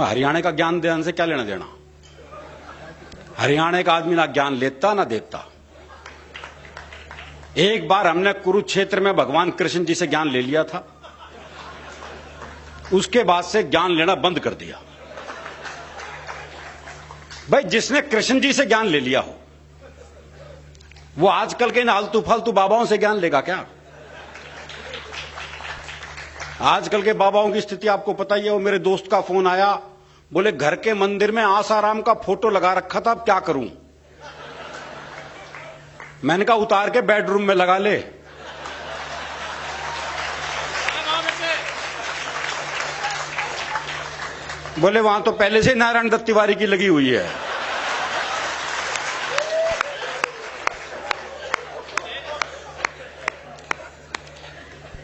हरियाणा का ज्ञान देने से क्या लेना देना। हरियाणा का आदमी ना ज्ञान लेता ना देता। एक बार हमने कुरुक्षेत्र में भगवान कृष्ण जी से ज्ञान ले लिया था, उसके बाद से ज्ञान लेना बंद कर दिया। भाई जिसने कृष्ण जी से ज्ञान ले लिया हो वो आजकल के इन आलतू फालतू बाबाओं से ज्ञान लेगा क्या। आजकल के बाबाओं की स्थिति आपको पता ही है। वो मेरे दोस्त का फोन आया, बोले घर के मंदिर में आसाराम का फोटो लगा रखा था, अब क्या करूं। मैंने कहा उतार के बेडरूम में लगा ले। बोले वहां तो पहले से नारायण दत्त तिवारी की लगी हुई है।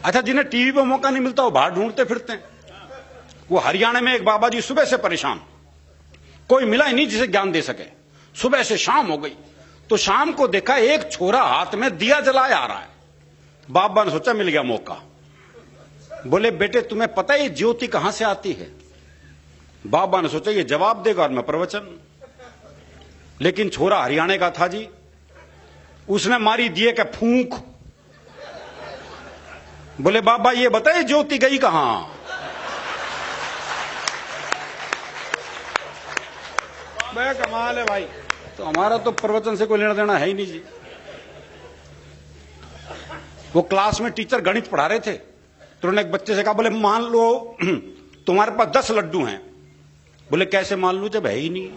अच्छा, जिन्हें टीवी पे मौका नहीं मिलता वो बाहर ढूंढते फिरते हैं। वो हरियाणा में एक बाबा जी सुबह से परेशान, कोई मिला ही नहीं जिसे ज्ञान दे सके। सुबह से शाम हो गई तो शाम को देखा एक छोरा हाथ में दिया जलाए आ रहा है। बाबा ने सोचा मिल गया मौका। बोले बेटे तुम्हें पता है ये ज्योति कहां से आती है। बाबा ने सोचा ये जवाब देगा और मैं प्रवचन। लेकिन छोरा हरियाणा का था जी, उसने मारी दिए के फूंक। बोले बाबा ये बताइए ज्योति गई कहां। बे कमाल है भाई। तो हमारा तो प्रवचन से कोई लेना देना है ही नहीं जी। वो क्लास में टीचर गणित पढ़ा रहे थे तो उन्होंने एक बच्चे से कहा, बोले मान लो तुम्हारे पास 10 लड्डू हैं। बोले कैसे मान लूं जब है ही नहीं।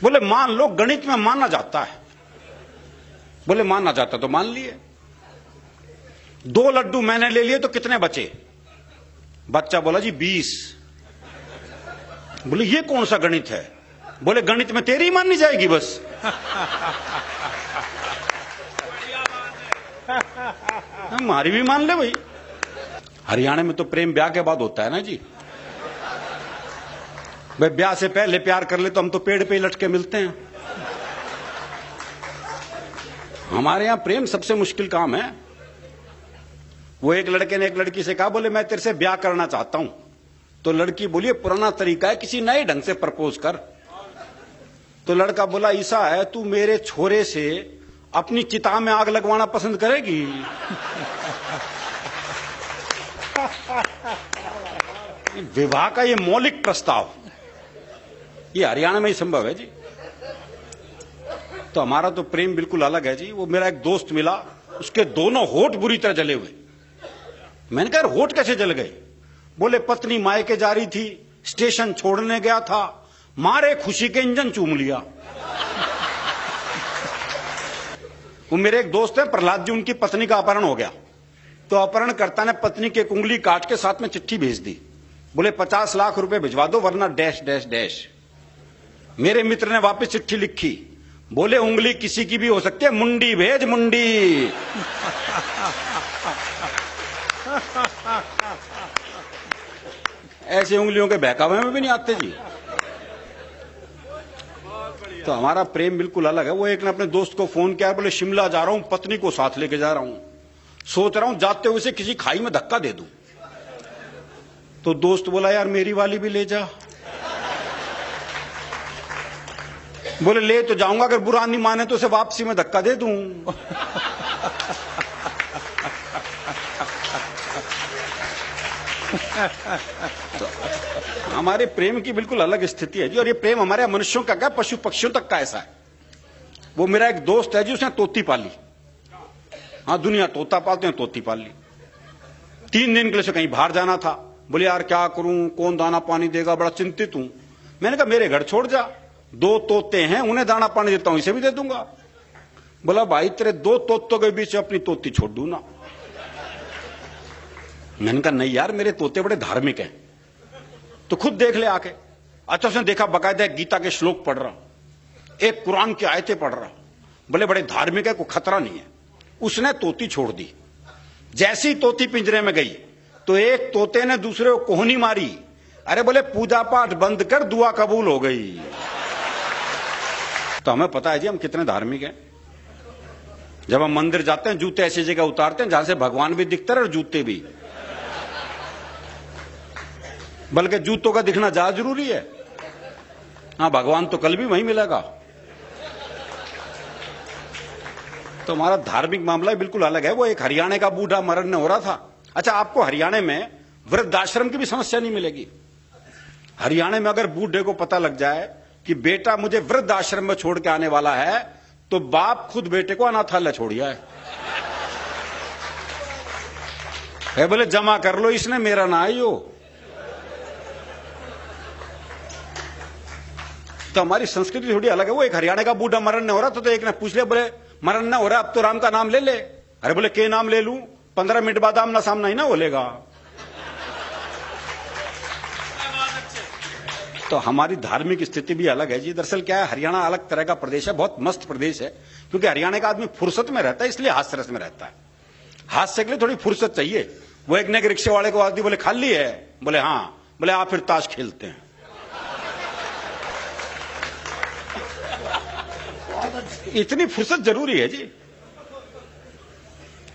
बोले मान लो, गणित में माना जाता है। बोले माना जाता तो मान लिए। 2 लड्डू मैंने ले लिए तो कितने बचे। बच्चा बोला जी 20। बोले ये कौन सा गणित है। बोले गणित में तेरी माननी जाएगी बस। हमारी भी मान ले भाई। हरियाणा में तो प्रेम ब्याह के बाद होता है ना जी। भाई ब्याह से पहले प्यार कर ले तो हम तो पेड़ पे ही लटके मिलते हैं। हमारे यहां प्रेम सबसे मुश्किल काम है। वो एक लड़के ने एक लड़की से कहा, बोले मैं तेरे से ब्याह करना चाहता हूं। तो लड़की बोली पुराना तरीका है, किसी नए ढंग से प्रपोज कर। तो लड़का बोला ऐसा है, तू मेरे छोरे से अपनी चिता में आग लगवाना पसंद करेगी। विवाह का ये मौलिक प्रस्ताव ये हरियाणा में ही संभव है जी। तो हमारा तो प्रेम बिल्कुल अलग है जी। वो मेरा एक दोस्त मिला, उसके दोनों होठ बुरी तरह जले हुए। मैंने कहा होठ कैसे जल गए। बोले पत्नी मायके जा रही थी, स्टेशन छोड़ने गया था, मारे खुशी के इंजन चूम लिया। वो मेरे एक दोस्त है प्रहलाद जी, उनकी पत्नी का अपहरण हो गया। तो अपहरणकर्ता ने पत्नी की उंगली काट के साथ में चिट्ठी भेज दी। बोले 50 लाख रुपए भिजवा दो वरना डैश डैश डैश। मेरे मित्र ने वापस चिट्ठी लिखी, बोले उंगली किसी की भी हो सकती है, मुंडी भेज मुंडी। ऐसी उंगलियों के बहकावे में भी नहीं आते जी। तो हमारा प्रेम बिल्कुल अलग है। वो एक ने अपने दोस्त को फोन किया, बोले शिमला जा रहा हूं, पत्नी को साथ लेके जा रहा हूं, सोच रहा हूं जाते हुए से किसी खाई में धक्का दे दूं। तो दोस्त बोला यार मेरी वाली भी ले जा। बोले ले तो जाऊंगा, अगर बुरा नहीं माने तो उसे वापसी में धक्का दे दूं। तो हमारे प्रेम की बिल्कुल अलग स्थिति है जी। और ये प्रेम हमारे मनुष्यों का क्या, पशु पक्षियों तक का ऐसा है। वो मेरा एक दोस्त है जी, उसने तोती पाली। हाँ दुनिया तोता पालते हैं, तोती पाल ली। 3 दिन के लिए कहीं बाहर जाना था। बोले यार क्या करूं, कौन दाना पानी देगा, बड़ा चिंतित हूं। मैंने कहा मेरे घर छोड़ जा, 2 तोते हैं, उन्हें दाना पानी देता हूं, इसे भी दे दूंगा। बोला भाई तेरे 2 तोतों के बीच अपनी तोती छोड़ दूं ना। मैंने कहा नहीं यार मेरे तोते बड़े धार्मिक हैं, तो खुद देख ले आके। अच्छा उसने देखा बकायदा एक गीता के श्लोक पढ़ रहा, एक कुरान की आयतें पढ़ रहा। बोले बड़े धार्मिक है, कोई खतरा नहीं है। उसने तोती छोड़ दी। जैसी तोती पिंजरे में गई तो एक तोते ने दूसरे को कोहनी मारी। अरे बोले पूजा पाठ बंद कर, दुआ कबूल हो गई। तो हमें पता है जी हम कितने धार्मिक हैं। जब हम मंदिर जाते हैं जूते ऐसी जगह उतारते हैं जहां से भगवान भी दिखते रहे और जूते भी। बल्कि जूतों का दिखना ज्यादा जरूरी है। हाँ, भगवान तो कल भी वहीं मिलेगा। तो हमारा धार्मिक मामला बिल्कुल अलग है। वो एक हरियाणा का बूढ़ा मरण हो रहा था। अच्छा, आपको हरियाणा में वृद्धाश्रम की भी समस्या नहीं मिलेगी। हरियाणा में अगर बूढ़े को पता लग जाए कि बेटा मुझे वृद्धाश्रम में छोड़ के आने वाला है, तो बाप खुद बेटे को अनाथालय छोड़िया है बोले जमा कर लो, इसने मेरा ना आइयो। तो हमारी संस्कृति थोड़ी अलग है। वो एक हरियाणा का बूढ़ा मरण हो रहा था, तो एक ने पूछ लिया, बोले मरण ना हो रहा, अब तो राम का नाम ले ले। अरे बोले के नाम ले लूं? 15 मिनट बाद आमना सामना ही ना बोलेगा। तो हमारी धार्मिक स्थिति भी अलग है जी। दरअसल क्या है, हरियाणा अलग तरह का प्रदेश है, बहुत मस्त प्रदेश है, क्योंकि हरियाणा का आदमी फुर्सत में रहता है, इसलिए हास्य रस में रहता है। हास्य के लिए थोड़ी फुर्सत चाहिए। वो एक ने रिक्शे वाले को आदमी बोले खाली है? बोले हाँ। बोले आप फिर ताश खेलते हैं। इतनी फुर्सत जरूरी है जी।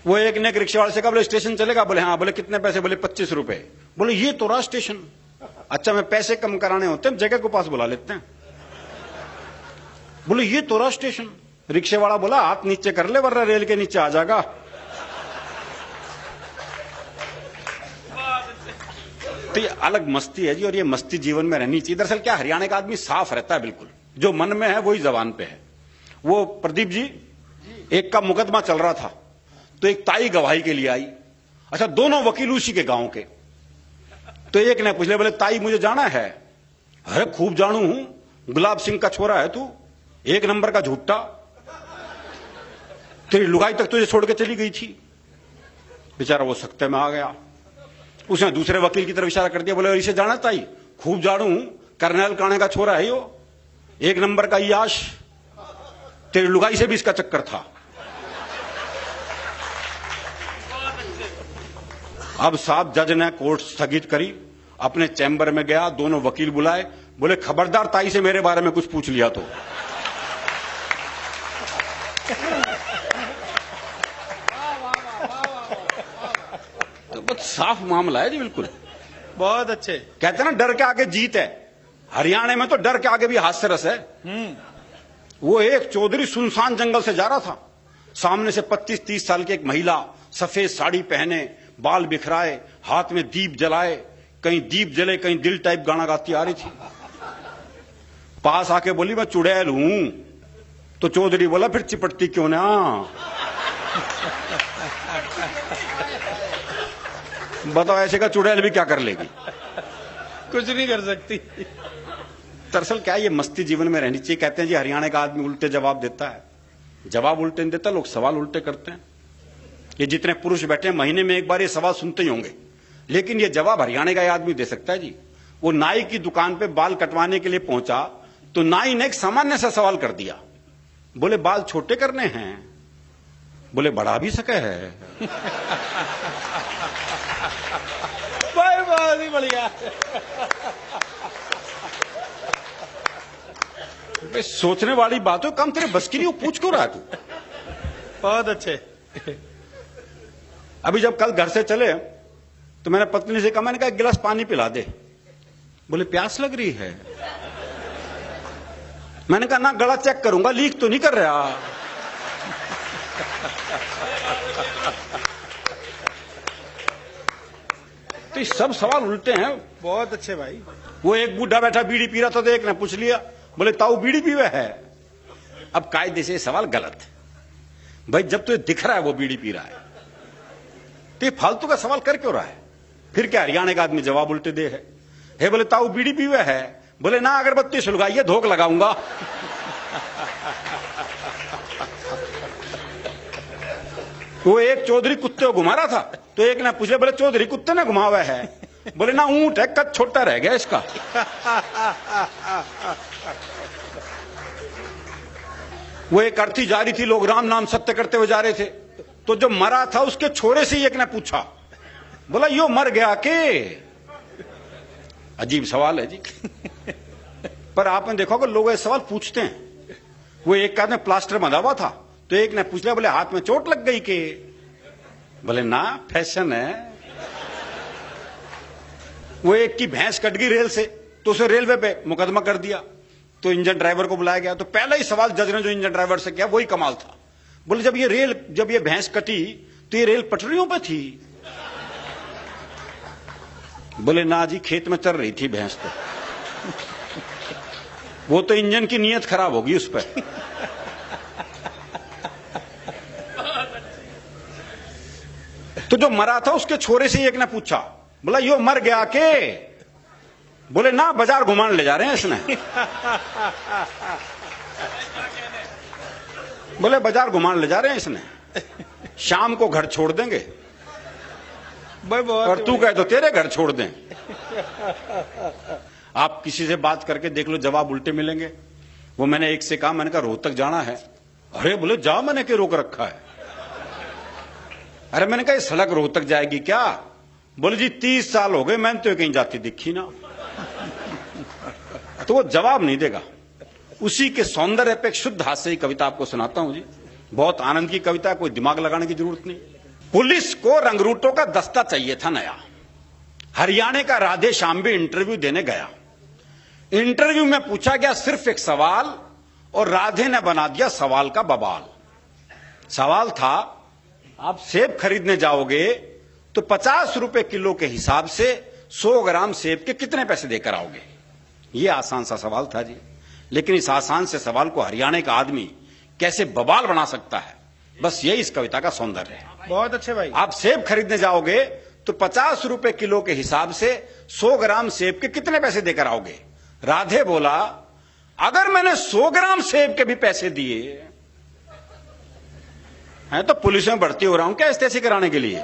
वो एक ने रिक्शे वाले से कहा, बोले स्टेशन चलेगा? बोले हाँ। बोले कितने पैसे? बोले 25 रुपए। बोले ये तो रहा स्टेशन। अच्छा, मैं पैसे कम कराने होते हैं, जगह को पास बुला लेते हैं। बोले ये तो रहा स्टेशन। रिक्शे वाला बोला हाथ नीचे कर ले वरना रेल के नीचे आ जाएगा। तो ये अलग मस्ती है जी, और ये मस्ती जीवन में रहनी चाहिए। दरअसल क्या, हरियाणा का आदमी साफ रहता है बिल्कुल, जो मन में है वही जबान पे है। वो प्रदीप जी, एक का मुकदमा चल रहा था, तो एक ताई गवाही के लिए आई। अच्छा, दोनों वकील उसी के गांव के। तो एक ने पूछ लिया, बोले ताई मुझे जाना है? अरे खूब जानू हूं, गुलाब सिंह का छोरा है तू, 1 नंबर का झूठा, तेरी लुगाई तक तुझे छोड़ के चली गई थी। बेचारा वो सख्ते में आ गया। उसने दूसरे वकील की तरफ इशारा कर दिया, बोले इसे जाना ताई? खूब जानू हूं, करनैल काणे का छोरा है यो, 1 नंबर का याश, तेरी लुगाई से भी इसका चक्कर था। अब साहब जज ने कोर्ट स्थगित करी, अपने चैम्बर में गया, दोनों वकील बुलाए, बोले खबरदार ताई से मेरे बारे में कुछ पूछ लिया तो बहुत साफ मामला है जी, बिल्कुल। बहुत अच्छे। कहते हैं ना, डर के आगे जीत है। हरियाणा में तो डर के आगे भी हास्य रस है। वो एक चौधरी सुनसान जंगल से जा रहा था, सामने से 25-30 साल की एक महिला, सफेद साड़ी पहने, बाल बिखराए, हाथ में दीप जलाए, कहीं दीप जले कहीं दिल टाइप गाना गाती आ रही थी। पास आके बोली मैं चुड़ैल हूं। तो चौधरी बोला फिर चिपटती क्यों ना? बताओ, ऐसे का चुड़ैल भी क्या कर लेगी? कुछ नहीं कर सकती। दरअसल क्या, ये मस्ती जीवन में रहनी चाहिए। कहते हैं जी हरियाणा का आदमी उल्टे जवाब देता है। जवाब उल्टे नहीं देता, लोग सवाल उल्टे करते हैं। ये जितने पुरुष बैठे हैं, महीने में एक बार ये सवाल सुनते ही होंगे, लेकिन ये जवाब हरियाणा का आदमी दे सकता है जी। वो नाई की दुकान पे बाल कटवाने के लिए पहुंचा, तो नाई ने एक सामान्य सा सवाल कर दिया, बोले बाल छोटे करने हैं? बोले बढ़ा भी सके है। बहुत ही बढ़िया। सोचने वाली बात हो, कम तेरे बस की नहीं, वो पूछ क्यों रहा तू? बहुत अच्छे। अभी जब कल घर से चले तो मैंने पत्नी से कहा, मैंने कहा 1 गिलास पानी पिला दे। बोले प्यास लग रही है। मैंने कहा ना, गला चेक करूंगा, लीक तो नहीं कर रहा। तो ये सब सवाल उल्टे हैं। बहुत अच्छे भाई। वो एक बूढ़ा बैठा बीड़ी पी रहा था, तो एक ने पूछ लिया, बोले ताऊ बीड़ी पीवे है? अब कायदे से सवाल गलत है भाई, जब तुझे दिख रहा है वो बीड़ी पी रहा है, तो ये फालतू का सवाल कर क्यों रहा है? फिर क्या हरियाणा का आदमी जवाब उल्टे दे है। बोले ताऊ बीड़ी पीवे है? बोले ना, अगरबत्ती सुलगाइए, धोख लगाऊंगा। वो एक चौधरी कुत्ते को घुमा रहा था, तो एक ने पूछा, बोले चौधरी कुत्ते ने घुमावा है? बोले ना, ऊंट है, कद छोटा रह गया इसका। वो एक अर्थी जा रही थी, लोग राम नाम सत्य करते हुए जा रहे थे, तो जो मरा था उसके छोरे से एक ने पूछा, बोला यो मर गया के? अजीब सवाल है जी। पर आपने देखा कि लोग ये सवाल पूछते हैं। वो एक का ने प्लास्टर बंधा हुआ था, तो एक ने पूछ लिया, बोले हाथ में चोट लग गई के? बोले ना, फैशन है। वो एक की भैंस कट गई रेल से, तो उसे रेलवे पे मुकदमा कर दिया। तो इंजन ड्राइवर को बुलाया गया, तो पहला ही सवाल जज ने जो इंजन ड्राइवर से किया वही कमाल था। बोले जब ये भैंस कटी तो ये रेल पटरियों पर थी? बोले ना जी, खेत में चल रही थी भैंस। तो वो तो इंजन की नीयत खराब होगी उस पर। तो जो मरा था उसके छोरे से एक ने पूछा, बोला यो मर गया के? बोले ना, बाजार घुमाने ले जा रहे हैं इसने। बोले बाजार घुमाने ले जा रहे हैं इसने, शाम को घर छोड़ देंगे। और तू कहे तो तेरे घर छोड़ दें। आप किसी से बात करके देख लो, जवाब उल्टे मिलेंगे। वो मैंने एक से कहा, मैंने कहा रोहतक जाना है। अरे बोले जा, मैंने क्यों रोक रखा है? अरे मैंने कहा ये सड़क रोहतक जाएगी क्या? बोले जी 30 साल हो गए, मैंने तो कहीं जाती दिखी ना। तो वो जवाब नहीं देगा। उसी के सौंदर्य पे एक शुद्ध हास्य की कविता आपको सुनाता हूं जी। बहुत आनंद की कविता है, कोई दिमाग लगाने की जरूरत नहीं। पुलिस को रंगरूटों का दस्ता चाहिए था नया। हरियाणा का राधे श्याम भी इंटरव्यू देने गया। इंटरव्यू में पूछा गया सिर्फ एक सवाल, और राधे ने बना दिया सवाल का बवाल। सवाल था, आप सेब खरीदने जाओगे तो 50 रुपए किलो के हिसाब से 100 ग्राम सेब के कितने पैसे देकर आओगे? यह आसान सा सवाल था जी, लेकिन इस आसान से सवाल को हरियाणा का आदमी कैसे बवाल बना सकता है, बस यही इस कविता का सौंदर्य है। बहुत अच्छे भाई। आप सेब खरीदने जाओगे तो 50 रुपए किलो के हिसाब से 100 ग्राम सेब के कितने पैसे देकर आओगे? राधे बोला, अगर मैंने 100 ग्राम सेब के भी पैसे दिए हैं तो पुलिस में भर्ती हो रहा हूं क्या इस्तेसी कराने के लिए?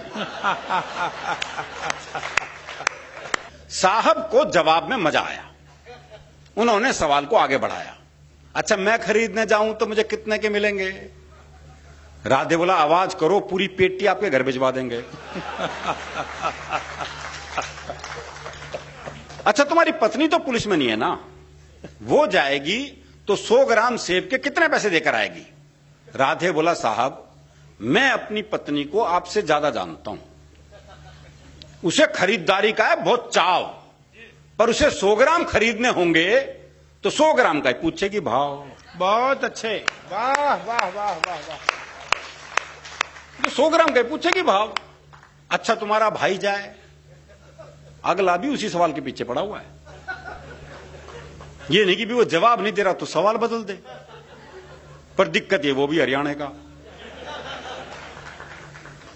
साहब को जवाब में मजा आया, उन्होंने सवाल को आगे बढ़ाया। अच्छा, मैं खरीदने जाऊं तो मुझे कितने के मिलेंगे? राधे बोला, आवाज करो, पूरी पेटी आपके घर भिजवा देंगे। अच्छा, तुम्हारी पत्नी तो पुलिस में नहीं है ना, वो जाएगी तो 100 ग्राम सेब के कितने पैसे देकर आएगी? राधे बोला, साहब मैं अपनी पत्नी को आपसे ज्यादा जानता हूं, उसे खरीदारी का है बहुत चाव, पर उसे 100 ग्राम खरीदने होंगे तो 100 ग्राम का ही पूछेगी भाव। बहुत अच्छे, वाह वाह वाह वाह वाह। 100 ग्राम का ही पूछेगी भाव। अच्छा, तुम्हारा भाई जाए, अगला भी उसी सवाल के पीछे पड़ा हुआ है। ये नहीं कि भी वो जवाब नहीं दे रहा तो सवाल बदल दे, पर दिक्कत ये वो भी हरियाणा का।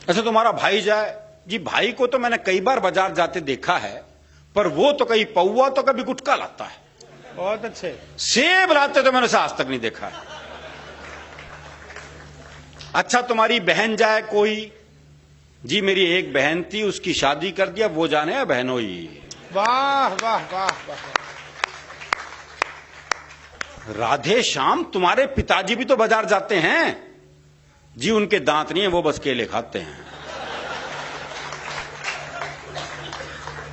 अच्छा, तुम्हारा भाई जाए जी, भाई को तो मैंने कई बार बाजार जाते देखा है, पर वो तो कहीं पौवा तो कभी गुटखा लाता है। बहुत अच्छे। सेब लाते तो मैंने उसे आज तक नहीं देखा है। अच्छा, तुम्हारी बहन जाए कोई, जी मेरी एक बहन थी, उसकी शादी कर दिया, वो जाने है बहनोई। वाह वाह वाह वाह। राधे श्याम, तुम्हारे पिताजी भी तो बाजार जाते हैं जी, उनके दांत नहीं है, वो बस केले खाते हैं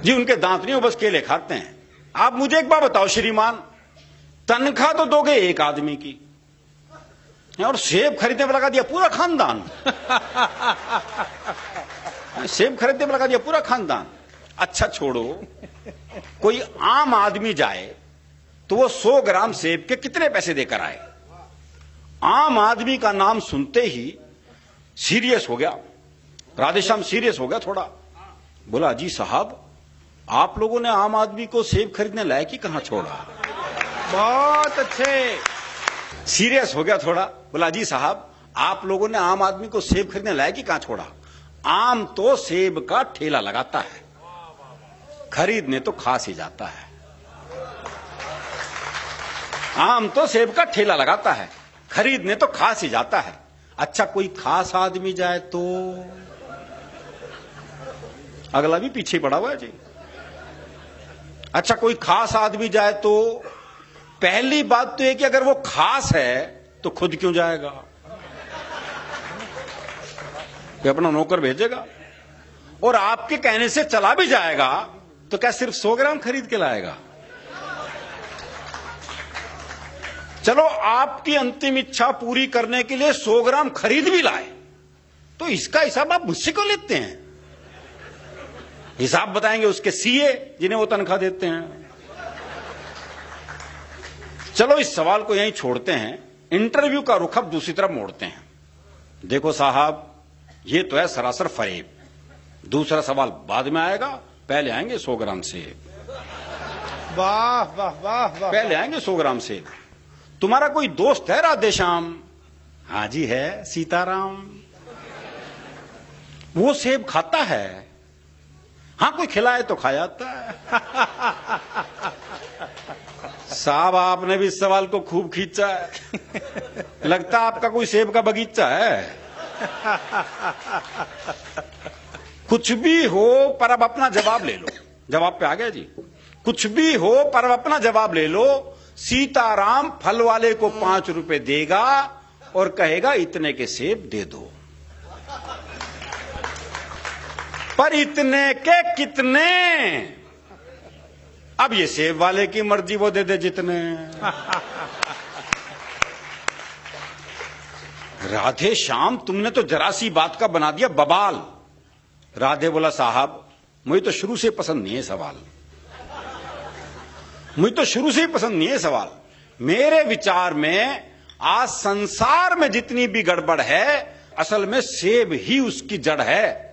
जी, उनके दांत नहीं, वो बस केले खाते हैं। आप मुझे एक बात बताओ श्रीमान, तनख्वाह तो दोगे एक आदमी की, और सेब खरीदने पर लगा दिया पूरा खानदान। सेब खरीदने पर लगा दिया पूरा खानदान। अच्छा छोड़ो, कोई आम आदमी जाए तो वो 100 ग्राम सेब के कितने पैसे देकर आए? आम आदमी का नाम सुनते ही सीरियस हो गया राधेश्याम, सीरियस हो गया थोड़ा। बोला, जी साहब, आप लोगों ने आम आदमी को सेब खरीदने लायक ही कहां छोड़ा? बहुत अच्छे। सीरियस हो गया थोड़ा। बोला, जी साहब, आप लोगों ने आम आदमी को सेब खरीदने लायक ही कहां छोड़ा? आम तो सेब का ठेला लगाता है, खरीदने तो खास ही जाता है। आम तो सेब का ठेला लगाता है, खरीदने तो खास ही जाता है। अच्छा, कोई खास आदमी जाए तो? अगला भी पीछे पड़ा हुआ है जी। अच्छा, कोई खास आदमी जाए तो? पहली बात तो यह कि अगर वो खास है तो खुद क्यों जाएगा? कि अपना नौकर भेजेगा, और आपके कहने से चला भी जाएगा तो क्या सिर्फ 100 ग्राम खरीद के लाएगा? चलो, आपकी अंतिम इच्छा पूरी करने के लिए 100 ग्राम खरीद भी लाए तो इसका हिसाब आप मुझसे क्यों लेते हैं? हिसाब बताएंगे उसके सीए जिन्हें वो तनख्वाह देते हैं। चलो इस सवाल को यहीं छोड़ते हैं, इंटरव्यू का रुख अब दूसरी तरफ मोड़ते हैं। देखो साहब, ये तो है सरासर फरेब। दूसरा सवाल बाद में आएगा, पहले आएंगे 100 ग्राम सेब। वाह वाह वाह वाह। पहले आएंगे 100 ग्राम सेब। तुम्हारा कोई दोस्त है राधेश्याम? हाँ जी है, सीताराम। वो सेब खाता है? हाँ, कोई खिलाए तो खा जाता है। साहब, आपने भी इस सवाल को खूब खींचा है। लगता आपका कोई सेब का बगीचा है। कुछ भी हो पर अब अपना जवाब ले लो। जवाब पे आ गया जी। कुछ भी हो पर अब अपना जवाब ले लो। सीताराम फल वाले को 5 रुपए देगा और कहेगा इतने के सेब दे दो। पर इतने के कितने? अब ये सेब वाले की मर्जी, वो दे दे जितने। राधे श्याम, तुमने तो जरा सी बात का बना दिया बवाल। राधे बोला, साहब मुझे तो शुरू से पसंद नहीं है सवाल। मुझे तो शुरू से ही पसंद नहीं है सवाल। मेरे विचार में आज संसार में जितनी भी गड़बड़ है, असल में सेब ही उसकी जड़ है।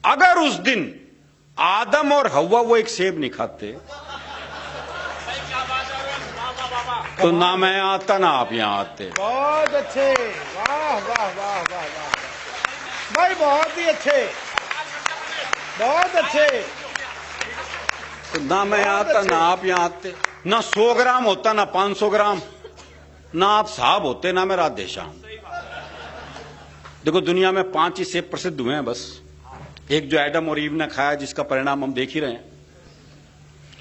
अगर उस दिन आदम और हव्वा वो एक सेब नहीं खाते तो ना मैं आता ना आप यहां आते। बहुत अच्छे, वाह वाह वाह वाह वाह भाई, बहुत ही अच्छे, बहुत अच्छे। तो ना मैं आता ना आप यहां आते। ना 100 ग्राम होता, ना 500 ग्राम, ना आप साहब होते, ना मैं राधेश्याम। देखो, दुनिया में 5 ही सेब प्रसिद्ध हुए हैं बस। एक जो एडम और ईव ने खाया, जिसका परिणाम हम देख ही रहे हैं।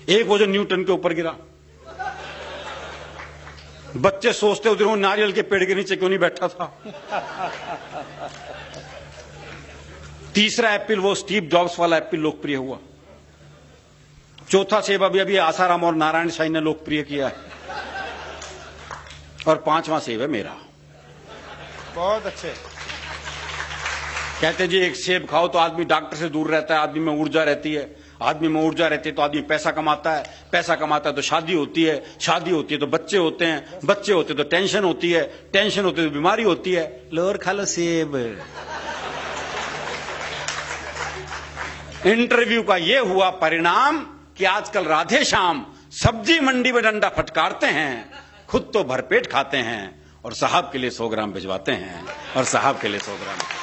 एक वो जो न्यूटन के ऊपर गिरा। बच्चे सोचते उधर नारियल के पेड़ के नीचे क्यों नहीं बैठा था। तीसरा एप्पल, वो स्टीव जॉब्स वाला एप्पल लोकप्रिय हुआ। चौथा सेब अभी अभी आसाराम और नारायण साईं ने लोकप्रिय किया है। और 5वां सेब है मेरा। बहुत अच्छे। कहते जी एक सेब खाओ तो आदमी डॉक्टर से दूर रहता है, आदमी में ऊर्जा रहती है, आदमी में ऊर्जा रहती है तो आदमी पैसा कमाता है, पैसा कमाता है तो शादी होती है, शादी होती है तो बच्चे होते हैं, बच्चे होते तो टेंशन होती है, टेंशन होती है तो बीमारी होती है। लो और खा लो सेब। इंटरव्यू का ये हुआ परिणाम कि आजकल राधे श्याम सब्जी मंडी में डंडा फटकारते हैं, खुद तो भरपेट खाते हैं और साहब के लिए 100 ग्राम भिजवाते हैं और साहब के लिए 100 ग्राम।